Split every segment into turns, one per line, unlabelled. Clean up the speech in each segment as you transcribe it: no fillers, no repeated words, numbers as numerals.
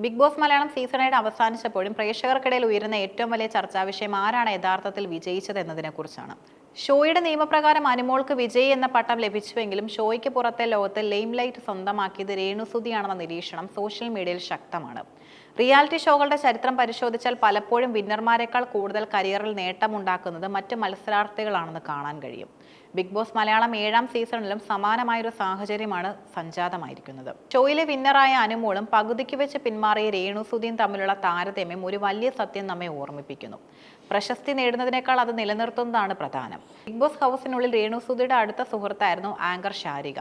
Big boss Malayalam season 8 അവസാനിച്ചപ്പോഴും പ്രേക്ഷകർക്കിടയിൽ ഉയരുന്ന ഏറ്റവും വലിയ ചർച്ചാ വിഷയം ആരാണ് യഥാർത്ഥത്തിൽ വിജയിച്ചത് എന്നതിനെക്കുറിച്ചാണ്. ഷോയുടെ നിയമപ്രകാരം അനുമോൾക്ക് വിജയി എന്ന പട്ടം ലഭിച്ചുവെങ്കിലും ഷോയ്ക്ക് പുറത്തെ ലോകത്ത് ലൈംലൈറ്റ് സ്വന്തമാക്കിയത് രേണുസുതിയാണെന്ന നിരീക്ഷണം സോഷ്യൽ മീഡിയയിൽ ശക്തമാണ്. റിയാലിറ്റി ഷോകളുടെ ചരിത്രം പരിശോധിച്ചാൽ പലപ്പോഴും വിന്നർമാരെക്കാൾ കൂടുതൽ കരിയറിൽ നേട്ടമുണ്ടാക്കുന്നത് മറ്റ് മത്സരാർത്ഥികളാണെന്ന് കാണാൻ കഴിയും. ബിഗ് ബോസ് മലയാളം 7ാം സീസണിലും സമാനമായൊരു സാഹചര്യമാണ് സംജാതമായിരിക്കുന്നത്. ഷോയിലെ വിന്നറായ അനുമോളും പകുതിക്ക് വെച്ച് പിന്മാറിയ രേണുസുതിയും തമ്മിലുള്ള താരതമ്യം ഒരു വലിയ സത്യം നമ്മെ ഓർമ്മിപ്പിക്കുന്നു. പ്രശസ്തി നേടുന്നതിനേക്കാൾ അത് നിലനിർത്തുന്നതാണ് പ്രധാനം. ബിഗ് ബോസ് ഹൗസിനുള്ളിൽ രേണുസുതിയുടെ അടുത്ത സുഹൃത്തായിരുന്നു ആങ്കർ ശാരിക.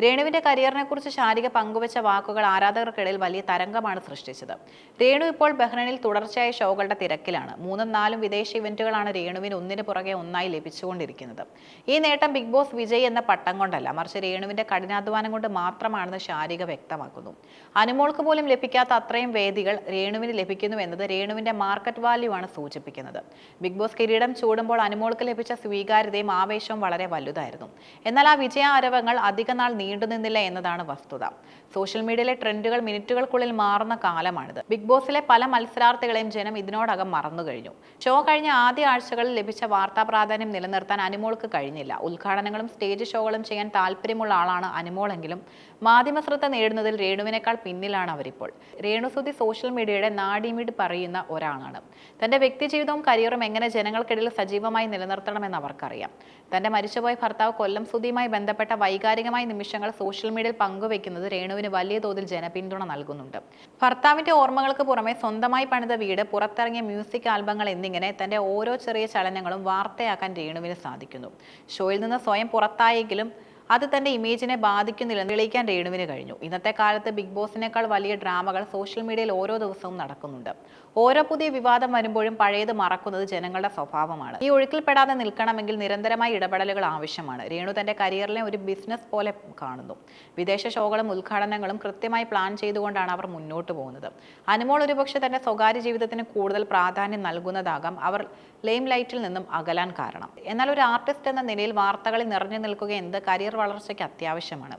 രേണുവിന്റെ കരിയറിനെ കുറിച്ച് ശാരിക പങ്കുവച്ച വാക്കുകൾ ആരാധകർക്കിടയിൽ വലിയ തരംഗമാണ് സൃഷ്ടിച്ചത്. രേണു ഇപ്പോൾ ബഹ്റൈനിൽ തുടർച്ചയായ ഷോകളുടെ തിരക്കിലാണ്. 3ഉം 4ഉം വിദേശ ഇവന്റുകളാണ് രേണുവിന് ഒന്നിന് പുറകെ ഒന്നായി ലഭിച്ചുകൊണ്ടിരിക്കുന്നത്. ഈ നേട്ടം ബിഗ് ബോസ് വിജയ് എന്ന പട്ടം കൊണ്ടല്ല, മറിച്ച് രേണുവിന്റെ കഠിനാധ്വാനം കൊണ്ട് മാത്രമാണെന്ന് ശാരിക വ്യക്തമാക്കുന്നു. അനുമോൾക്ക് പോലും ലഭിക്കാത്ത അത്രയും വേദികൾ രേണുവിന് ലഭിക്കുന്നു എന്നത് രേണുവിന്റെ മാർക്കറ്റ് വാല്യൂ ആണ് സൂചിപ്പിക്കുന്നത്. ബിഗ് ബോസ് കിരീടം ചൂടുമ്പോൾ അനുമോൾക്ക് ലഭിച്ച സ്വീകാര്യതയും ആവേശവും വളരെ വലുതായിരുന്നു. എന്നാൽ ആ വിജയ ആരവങ്ങൾ അധികനാൾ നീണ്ടുനിന്നില്ല എന്നതാണ് വസ്തുത. സോഷ്യൽ മീഡിയയിലെ ട്രെൻഡുകൾ മിനിറ്റുകൾക്കുള്ളിൽ മാറുന്ന കാലമാണിത്. ബിഗ് ബോസിലെ പല മത്സരാർത്ഥികളെയും ജനം ഇതിനോടകം മറന്നു കഴിഞ്ഞു. ഷോ കഴിഞ്ഞ ആദ്യ ആഴ്ചകളിൽ ലഭിച്ച വാർത്താ പ്രാധാന്യം നിലനിർത്താൻ അനുമോൾക്ക് കഴിഞ്ഞില്ല. ഉദ്ഘാടനങ്ങളും സ്റ്റേജ് ഷോകളും ചെയ്യാൻ താല്പര്യമുള്ള ആളാണ് അനുമോളെങ്കിലും മാധ്യമശ്രദ്ധ നേടുന്നതിൽ രേണുവിനേക്കാൾ പിന്നിലാണ് അവരിപ്പോൾ. രേണുസുതി സോഷ്യൽ മീഡിയയുടെ നാഡിമിട് പറയുന്ന ഒരാളാണ്. തന്റെ വ്യക്തിജീവിതവും കരിയറും എങ്ങനെ ജനങ്ങൾക്കിടയിൽ സജീവമായി നിലനിർത്തണമെന്ന് അവർക്കറിയാം. തന്റെ മരിച്ചുപോയ ഭർത്താവ് കൊല്ലം സുധിയുമായി ബന്ധപ്പെട്ട വൈകാരികമായ നിമിഷങ്ങൾ സോഷ്യൽ മീഡിയയിൽ പങ്കുവെക്കുന്നത് രേണുവിന് വലിയ തോതിൽ ജനപിന്തുണ നൽകുന്നുണ്ട്. ഭർത്താവിന്റെ ഓർമ്മകൾക്ക് പുറമെ സ്വന്തമായി പണിത വീട്, പുറത്തിറങ്ങിയ മ്യൂസിക് ആൽബങ്ങൾ എന്നിങ്ങനെ തന്റെ ഓരോ ചെറിയ ചലനങ്ങളും വാർത്തയാക്കാൻ രേണുവിന് സാധിക്കുന്നു. ഷോയിൽ നിന്ന് സ്വയം പുറത്തായെങ്കിലും അത് തന്റെ ഇമേജിനെ ബാധിക്കുന്നില്ലെന്ന് തെളിയിക്കാൻ രേണുവിന് കഴിഞ്ഞു. ഇന്നത്തെ കാലത്ത് ബിഗ് ബോസിനേക്കാൾ വലിയ ഡ്രാമകൾ സോഷ്യൽ മീഡിയയിൽ ഓരോ ദിവസവും നടക്കുന്നുണ്ട്. ഓരോ പുതിയ വിവാദം വരുമ്പോഴും പഴയത് മറക്കുന്നത് ജനങ്ങളുടെ സ്വഭാവമാണ്. ഈ ഒഴുക്കിൽപ്പെടാതെ നിൽക്കണമെങ്കിൽ നിരന്തരമായ ഇടപെടലുകൾ ആവശ്യമാണ്. രേണു തന്റെ കരിയറിനെ ഒരു ബിസിനസ് പോലെ കാണുന്നു. വിദേശ ഷോകളും ഉദ്ഘാടനങ്ങളും കൃത്യമായി പ്ലാൻ ചെയ്തുകൊണ്ടാണ് അവർ മുന്നോട്ട് പോകുന്നത്. അനുമോൾ ഒരുപക്ഷെ തന്റെ സ്വകാര്യ ജീവിതത്തിന് കൂടുതൽ പ്രാധാന്യം നൽകുന്നതാകാം അവർ ലൈം ലൈറ്റിൽ നിന്നും അകലാൻ കാരണം. എന്നാൽ ഒരു ആർട്ടിസ്റ്റ് എന്ന നിലയിൽ വാർത്തകളിൽ നിറഞ്ഞു നിൽക്കുക എന്ത് കരിയർ വളർച്ചയ്ക്ക് അത്യാവശ്യമാണ്.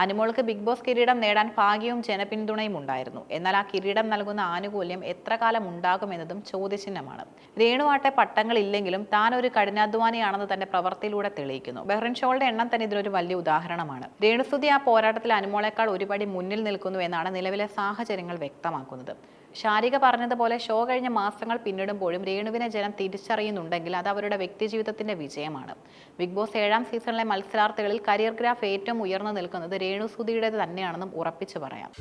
അനുമോൾക്ക് ബിഗ് ബോസ് കിരീടം നേടാൻ ഭാഗ്യവും ജനപിന്തുണയും ഉണ്ടായിരുന്നു. എന്നാൽ ആ കിരീടം നൽകുന്ന ആനുകൂല്യം എത്ര കാലം ഉണ്ടാകുമെന്നതും ചോദ്യചിഹ്നമാണ്. രേണുവാട്ടെ പട്ടങ്ങളില്ലെങ്കിലും താൻ ഒരു കഠിനാധ്വാനിയാണെന്ന് തന്റെ പ്രവൃത്തിയിലൂടെ തെളിയിക്കുന്നു. ബഹ്റൈൻ ഷോകളുടെ എണ്ണം തന്നെ ഇതിനൊരു വലിയ ഉദാഹരണമാണ്. രേണുസുതി ആ പോരാട്ടത്തിൽ അനുമോളേക്കാൾ ഒരുപടി മുന്നിൽ നിൽക്കുന്നു എന്നാണ് നിലവിലെ സാഹചര്യങ്ങൾ വ്യക്തമാക്കുന്നത്. ശാരിക പറഞ്ഞതുപോലെ ഷോ കഴിഞ്ഞ മാസങ്ങൾ പിന്നിടുമ്പോഴും രേണുവിനെ ജനം തിരിച്ചറിയുന്നുണ്ടെങ്കിൽ അത് അവരുടെ വ്യക്തിജീവിതത്തിന്റെ വിജയമാണ്. ബിഗ് ബോസ് 7ാം സീസണിലെ മത്സരാർത്ഥികളിൽ കരിയർ ഗ്രാഫ് ഏറ്റവും ഉയർന്നു നിൽക്കുന്നത് രേണുസുതിയുടേത് തന്നെയാണെന്നും ഉറപ്പിച്ചു പറയാം.